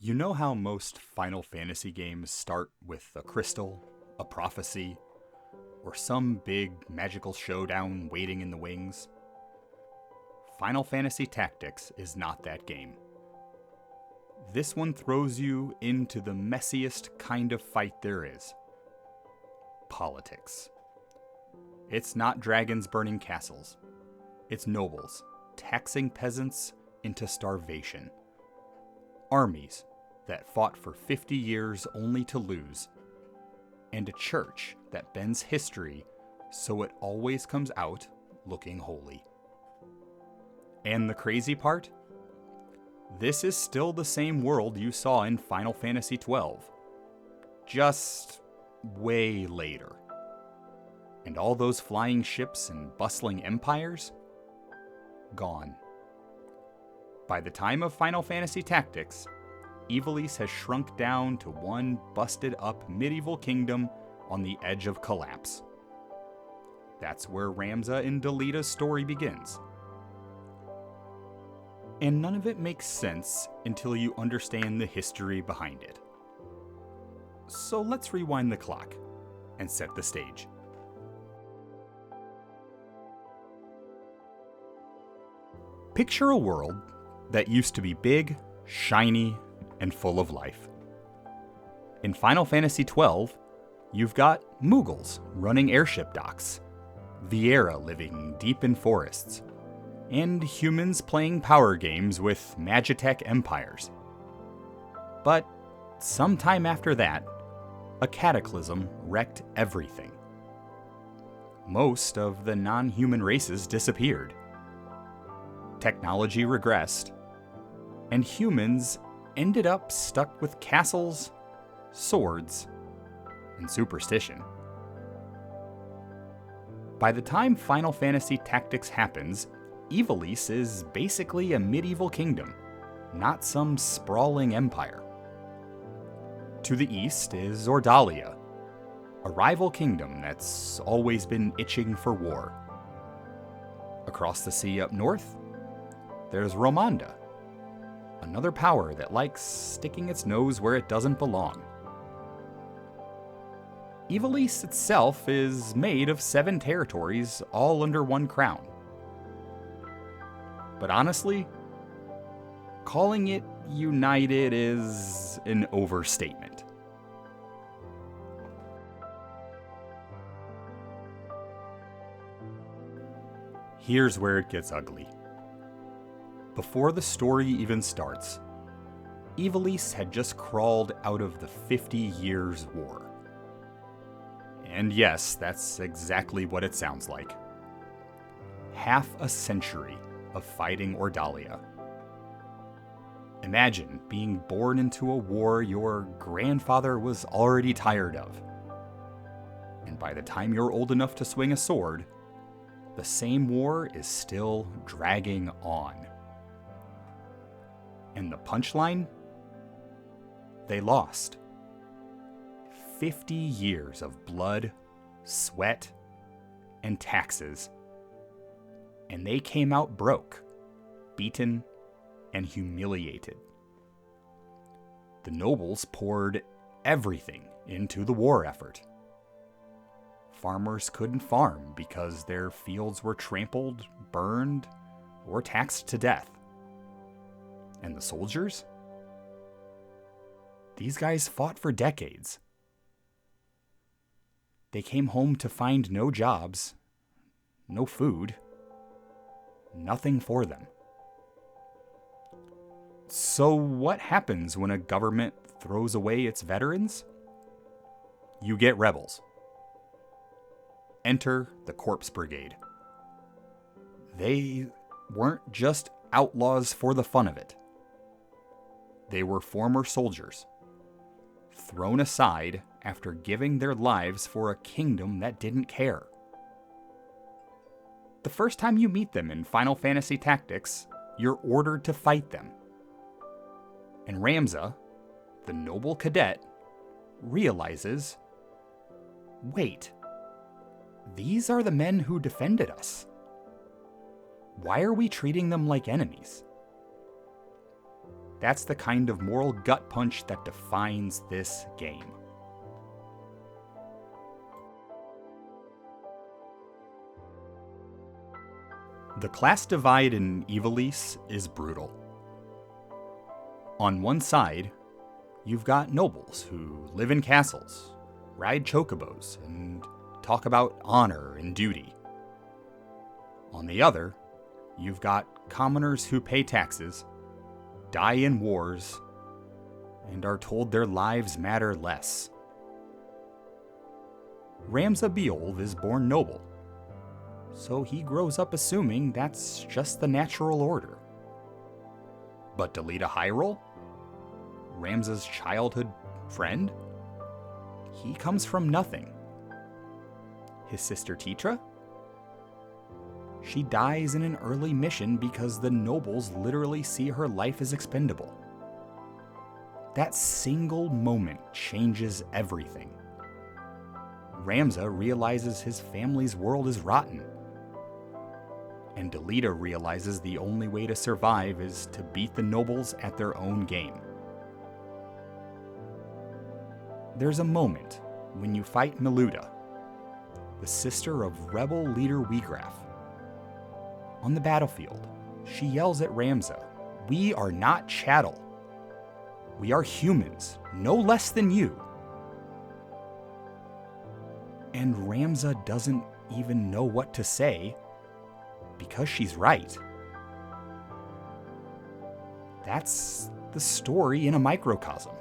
You know how most Final Fantasy games start with a crystal, a prophecy, or some big magical showdown waiting in the wings? Final Fantasy Tactics is not that game. This one throws you into the messiest kind of fight there is. Politics. It's not dragons burning castles. It's nobles taxing peasants into starvation. Armies that fought for 50 years only to lose. And a church that bends history so it always comes out looking holy. And the crazy part? This is still the same world you saw in Final Fantasy XII. Just way later. And all those flying ships and bustling empires? Gone. By the time of Final Fantasy Tactics, Ivalice has shrunk down to one busted-up medieval kingdom on the edge of collapse. That's where Ramza and Delita's story begins. And none of it makes sense until you understand the history behind it. So let's rewind the clock and set the stage. Picture a world that used to be big, shiny, and full of life. In Final Fantasy XII, you've got Moogles running airship docks, Viera living deep in forests, and humans playing power games with Magitech empires. But sometime after that, a cataclysm wrecked everything. Most of the non-human races disappeared. Technology regressed, and humans ended up stuck with castles, swords, and superstition. By the time Final Fantasy Tactics happens, Ivalice is basically a medieval kingdom, not some sprawling empire. To the east is Ordalia, a rival kingdom that's always been itching for war. Across the sea up north, there's Romanda, another power that likes sticking its nose where it doesn't belong. Ivalice itself is made of 7 territories, all under one crown. But honestly, calling it united is an overstatement. Here's where it gets ugly. Before the story even starts, Ivalice had just crawled out of the 50 Years' War. And yes, that's exactly what it sounds like. Half a century of fighting Ordalia. Imagine being born into a war your grandfather was already tired of. And by the time you're old enough to swing a sword, the same war is still dragging on. And the punchline? They lost. 50 years of blood, sweat, and taxes. And they came out broke, beaten, and humiliated. The nobles poured everything into the war effort. Farmers couldn't farm because their fields were trampled, burned, or taxed to death. And the soldiers? These guys fought for decades. They came home to find no jobs, no food, nothing for them. So what happens when a government throws away its veterans? You get rebels. Enter the Corpse Brigade. They weren't just outlaws for the fun of it. They were former soldiers, thrown aside after giving their lives for a kingdom that didn't care. The first time you meet them in Final Fantasy Tactics, you're ordered to fight them. And Ramza, the noble cadet, realizes, wait, these are the men who defended us. Why are we treating them like enemies? That's the kind of moral gut punch that defines this game. The class divide in Ivalice is brutal. On one side, you've got nobles who live in castles, ride chocobos, and talk about honor and duty. On the other, you've got commoners who pay taxes, die in wars, and are told their lives matter less. Ramza Beoulve is born noble, so he grows up assuming that's just the natural order. But Delita Hyrule, Ramza's childhood friend, he comes from nothing. His sister Titra? She dies in an early mission because the nobles literally see her life as expendable. That single moment changes everything. Ramza realizes his family's world is rotten. And Delita realizes the only way to survive is to beat the nobles at their own game. There's a moment when you fight Miluda, the sister of rebel leader Wiegraf. On the battlefield, she yells at Ramza, "We are not chattel. We are humans, no less than you." And Ramza doesn't even know what to say because she's right. That's the story in a microcosm.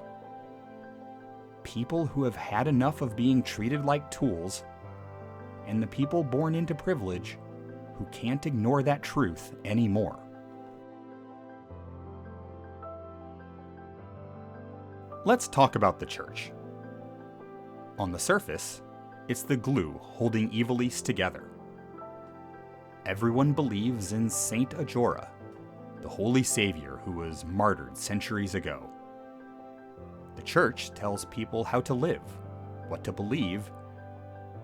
People who have had enough of being treated like tools, and the people born into privilege who can't ignore that truth anymore. Let's talk about the church. On the surface, it's the glue holding Ivalice together. Everyone believes in Saint Ajora, the holy savior who was martyred centuries ago. The church tells people how to live, what to believe,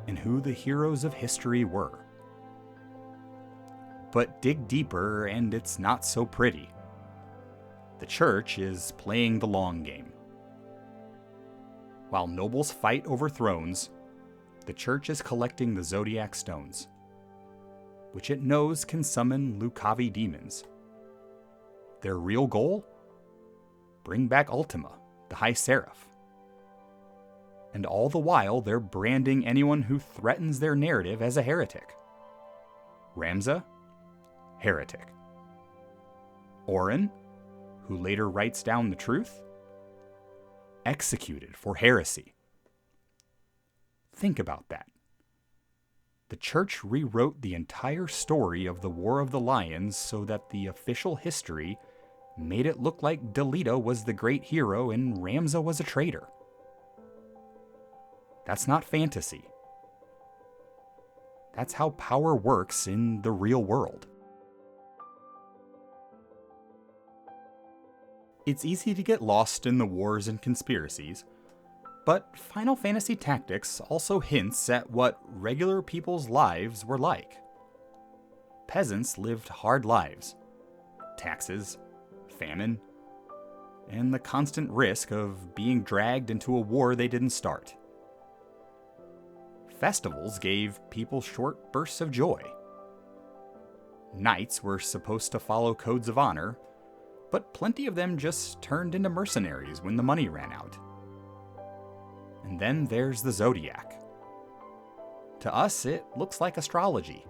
and who the heroes of history were. But dig deeper and it's not so pretty. The church is playing the long game. While nobles fight over thrones, the church is collecting the zodiac stones, which it knows can summon Lucavi demons. Their real goal? Bring back Ultima, the High Seraph. And all the while, they're branding anyone who threatens their narrative as a heretic. Ramza? Heretic. Auron, who later writes down the truth? Executed for heresy. Think about that. The church rewrote the entire story of the War of the Lions so that the official history made it look like Delita was the great hero and Ramza was a traitor. That's not fantasy. That's how power works in the real world. It's easy to get lost in the wars and conspiracies, but Final Fantasy Tactics also hints at what regular people's lives were like. Peasants lived hard lives. Taxes, famine, and the constant risk of being dragged into a war they didn't start. Festivals gave people short bursts of joy. Knights were supposed to follow codes of honor, but plenty of them just turned into mercenaries when the money ran out. And then there's the zodiac. To us, it looks like astrology.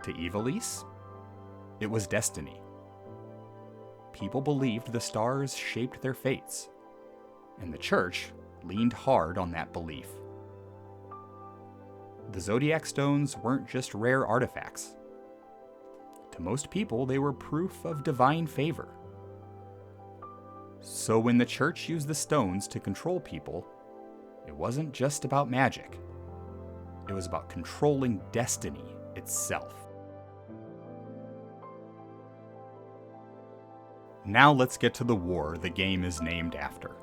To Ivalice, it was destiny. People believed the stars shaped their fates, and the church leaned hard on that belief. The zodiac stones weren't just rare artifacts. To most people, they were proof of divine favor. So when the church used the stones to control people, it wasn't just about magic. It was about controlling destiny itself. Now let's get to the war the game is named after.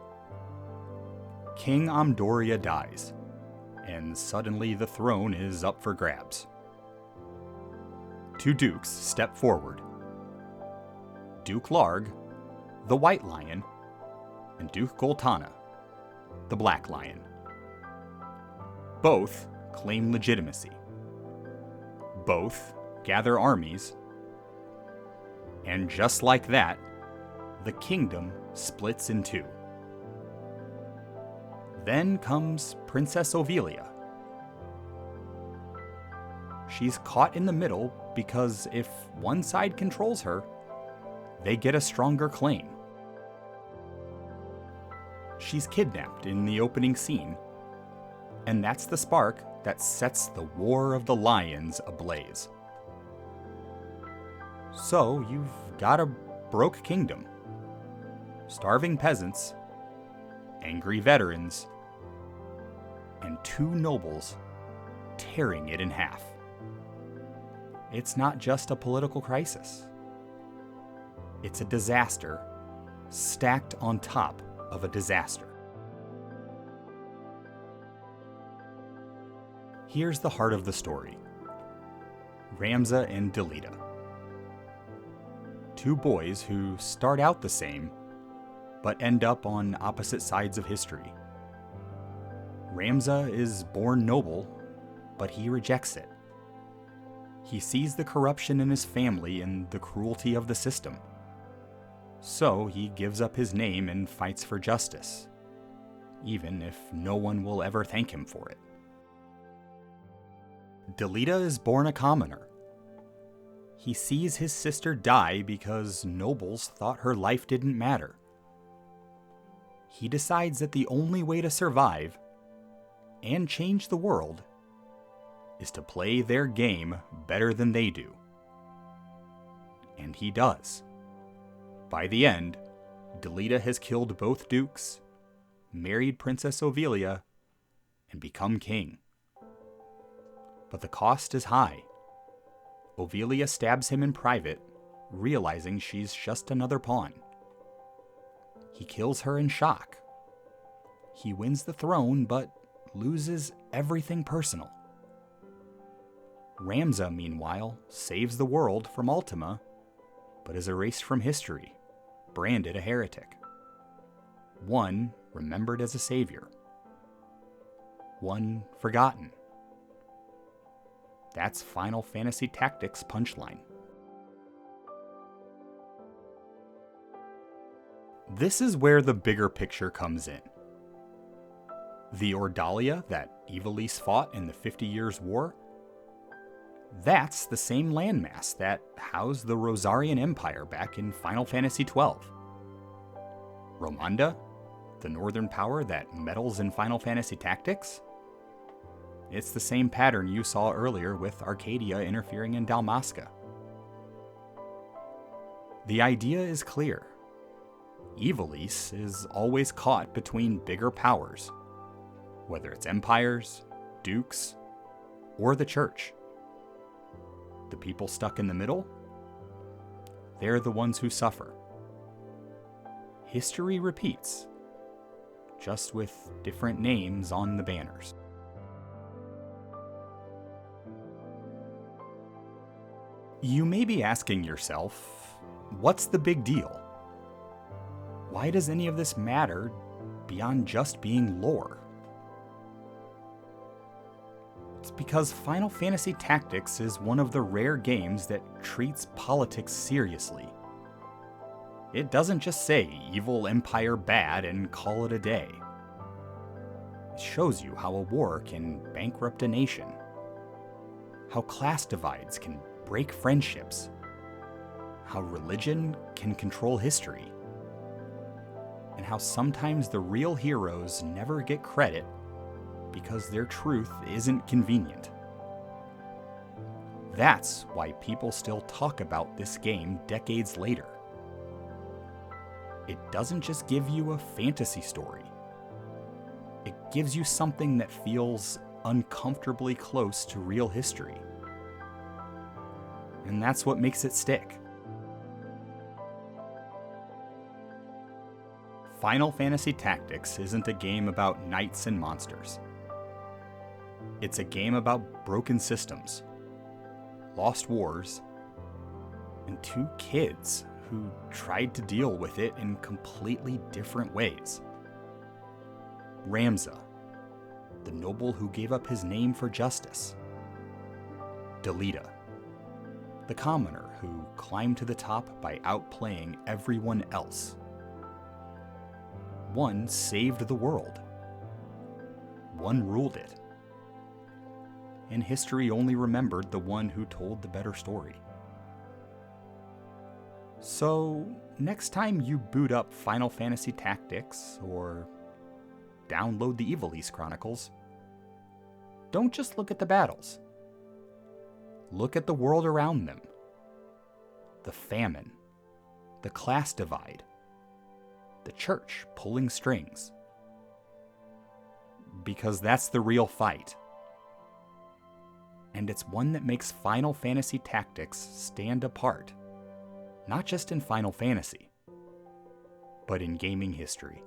King Amdoria dies, and suddenly the throne is up for grabs. Two dukes step forward. Duke Larg, the White Lion, and Duke Goltana, the Black Lion. Both claim legitimacy. Both gather armies. And just like that, the kingdom splits in two. Then comes Princess Ovelia. She's caught in the middle because if one side controls her, they get a stronger claim. She's kidnapped in the opening scene, and that's the spark that sets the War of the Lions ablaze. So you've got a broke kingdom, starving peasants, angry veterans, and two nobles tearing it in half. It's not just a political crisis. It's a disaster stacked on top of a disaster. Here's the heart of the story. Ramza and Delita. Two boys who start out the same, but end up on opposite sides of history. Ramza is born noble, but he rejects it. He sees the corruption in his family and the cruelty of the system. So he gives up his name and fights for justice, even if no one will ever thank him for it. Delita is born a commoner. He sees his sister die because nobles thought her life didn't matter. He decides that the only way to survive and change the world is to play their game better than they do. And he does. By the end, Delita has killed both dukes, married Princess Ovelia, and become king. But the cost is high. Ovelia stabs him in private, realizing she's just another pawn. He kills her in shock. He wins the throne, but loses everything personal. Ramza, meanwhile, saves the world from Ultima, but is erased from history, branded a heretic. One remembered as a savior. One forgotten. That's Final Fantasy Tactics' punchline. This is where the bigger picture comes in. The Ordalia that Ivalice fought in the 50 Years' War, that's the same landmass that housed the Rosarian Empire back in Final Fantasy XII. Romanda, the northern power that meddles in Final Fantasy Tactics, it's the same pattern you saw earlier with Arcadia interfering in Dalmasca. The idea is clear. Ivalice is always caught between bigger powers, whether it's empires, dukes, or the church. The people stuck in the middle, they're the ones who suffer. History repeats, just with different names on the banners. You may be asking yourself, what's the big deal? Why does any of this matter beyond just being lore? It's because Final Fantasy Tactics is one of the rare games that treats politics seriously. It doesn't just say evil empire bad and call it a day. It shows you how a war can bankrupt a nation, how class divides can break friendships, how religion can control history, and how sometimes the real heroes never get credit because their truth isn't convenient. That's why people still talk about this game decades later. It doesn't just give you a fantasy story. It gives you something that feels uncomfortably close to real history. And that's what makes it stick. Final Fantasy Tactics isn't a game about knights and monsters. It's a game about broken systems, lost wars, and two kids who tried to deal with it in completely different ways. Ramza, the noble who gave up his name for justice. Delita, the commoner who climbed to the top by outplaying everyone else. One saved the world. One ruled it. And history only remembered the one who told the better story. So, next time you boot up Final Fantasy Tactics or download the Ivalice Chronicles, don't just look at the battles. Look at the world around them. The famine, the class divide, the church pulling strings. Because that's the real fight. And it's one that makes Final Fantasy Tactics stand apart, not just in Final Fantasy, but in gaming history.